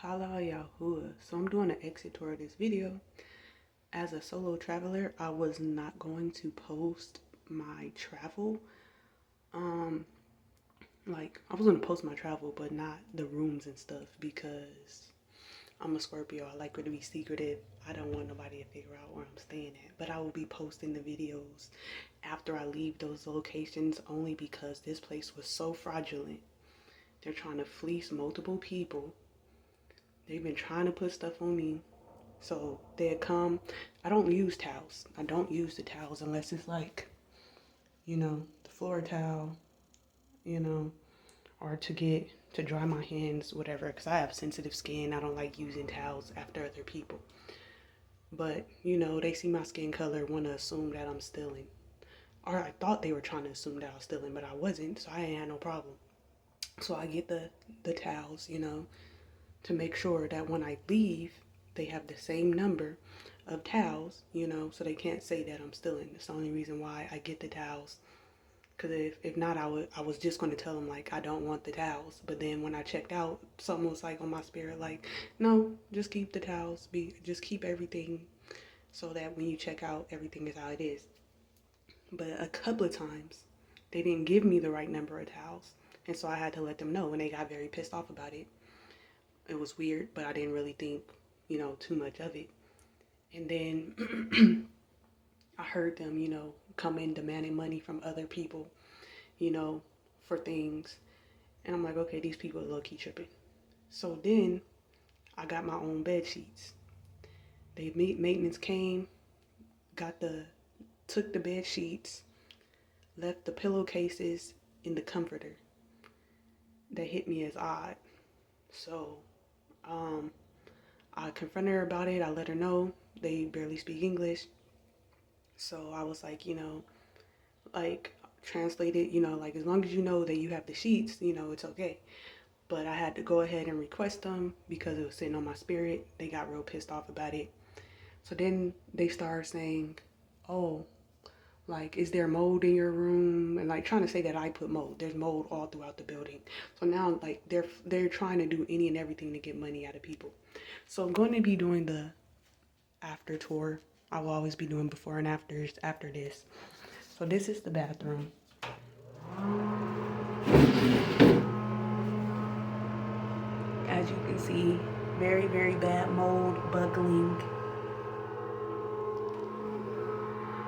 Hala Yahuah. So I'm doing an exit tour of this video. As a solo traveler, I was not going to post my travel. Like I was gonna post my travel, but not the rooms and stuff because I'm a Scorpio. I like it to be secretive. I don't want nobody to figure out where I'm staying at. But I will be posting the videos after I leave those locations only because this place was so fraudulent. They're trying to fleece multiple people. They've been trying to put stuff on me. So they'll come. I don't use towels. I don't use the towels unless it's like, the floor towel, or to dry my hands, whatever, because I have sensitive skin. I don't like using towels after other people. But, they see my skin color, want to assume that I'm stealing. Or I thought they were trying to assume that I was stealing, but I wasn't, so I ain't had no problem. So I get the towels, to make sure that when I leave, they have the same number of towels, so they can't say that I'm stealing. That's the only reason why I get the towels. Because if not, I was just going to tell them, like, I don't want the towels. But then when I checked out, something was, like, on my spirit, like, no, just keep the towels. Just keep everything so that when you check out, everything is how it is. But a couple of times, they didn't give me the right number of towels. And so I had to let them know, and they got very pissed off about it. It was weird, but I didn't really think, too much of it. And then I heard them, come in demanding money from other people, for things. And I'm like, okay, these people are low-key tripping. So then I got my own bed sheets. Maintenance came, took the bed sheets, left the pillowcases in the comforter. That hit me as odd. So I confronted her about it. I let her know they barely speak English. So I was like, translate it, like as long as you know that you have the sheets, it's okay. But I had to go ahead and request them because it was sitting on my spirit. They got real pissed off about it. So then they started saying, oh, like, is there mold in your room? And like trying to say that I put mold. There's mold all throughout the building. So now like they're trying to do any and everything to get money out of people. So I'm going to be doing the after tour. I will always be doing before and afters after this. So this is the bathroom. As you can see, very, very bad mold, buckling.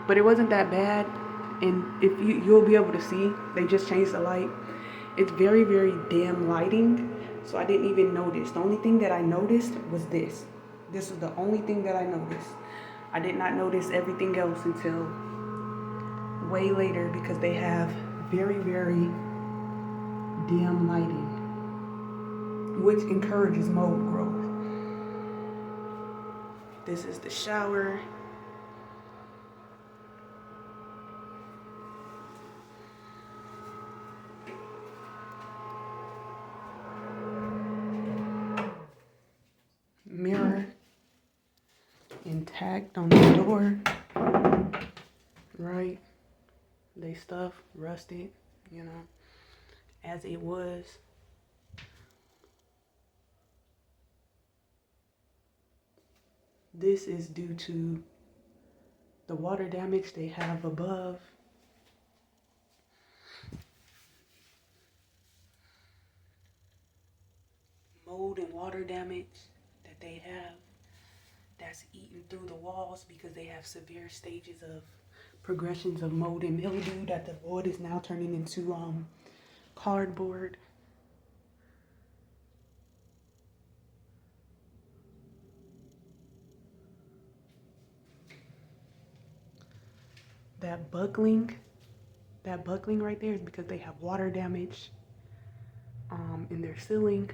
But it wasn't that bad. And if you'll be able to see, they just changed the light. It's very, very dim lighting. So I didn't even notice. The only thing that I noticed was this. This was the only thing that I noticed. I did not notice everything else until way later because they have very, very dim lighting, which encourages mold growth. This is the shower. Mirror intact on the door. Right. They stuff rusted, as it was. This is due to the water damage they have above. Mold and water damage that they have that's eaten through the walls because they have severe stages of progressions of mold and mildew that the void is now turning into cardboard. That buckling right there is because they have water damage in their ceiling.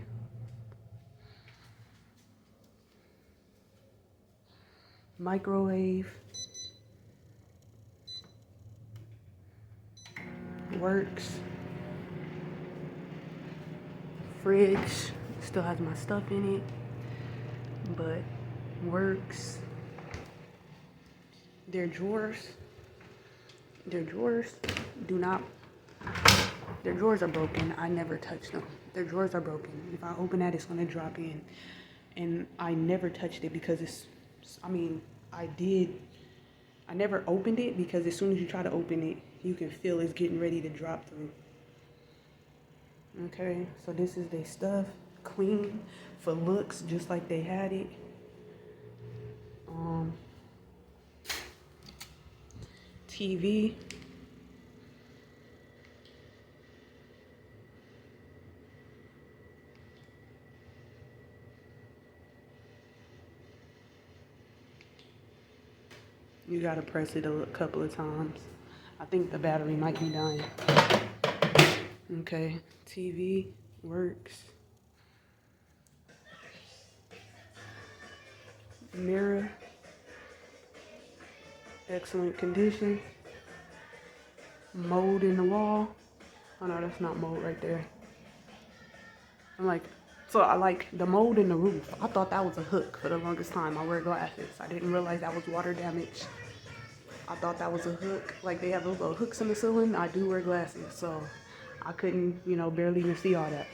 Microwave works. Fridge still has my stuff in it, but works. Their drawers are broken. I never touch them. Their drawers are broken. If I open that, it's gonna drop in. and I never touched it because I mean, I never opened it because as soon as you try to open it, you can feel it's getting ready to drop through. Okay, so this is their stuff, clean for looks, just like they had it. TV. You gotta press it a couple of times. I think the battery might be dying. Okay, TV works. Mirror, excellent condition. Mold in the wall. Oh no, that's not mold right there. I like the mold in the roof. I thought that was a hook for the longest time. I wear glasses. I didn't realize that was water damage. I thought that was a hook. Like they have those little hooks in the ceiling. I do wear glasses, so I couldn't, barely even see all that.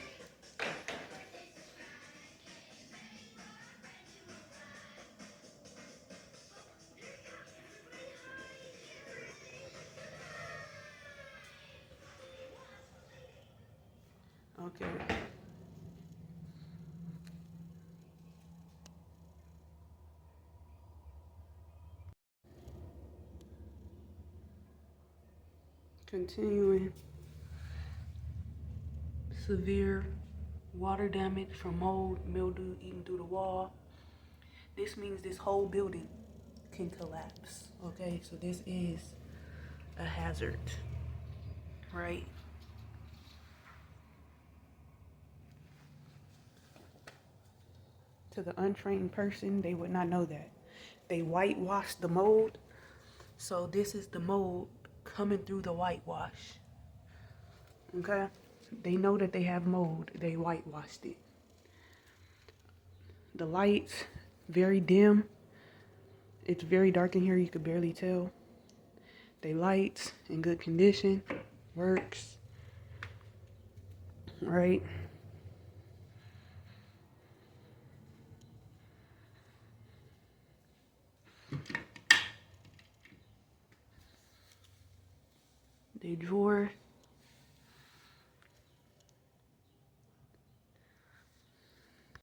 Okay. Continuing. Severe water damage from mold, mildew eating through the wall. This means this whole building can collapse. Okay, so this is a hazard, right? To the untrained person, they would not know that. They whitewashed the mold, so this is the mold coming through the whitewash. Okay? They know that they have mold. They whitewashed it. The lights, very dim. It's very dark in here. You could barely tell. They lights in good condition. Works. Right? The drawer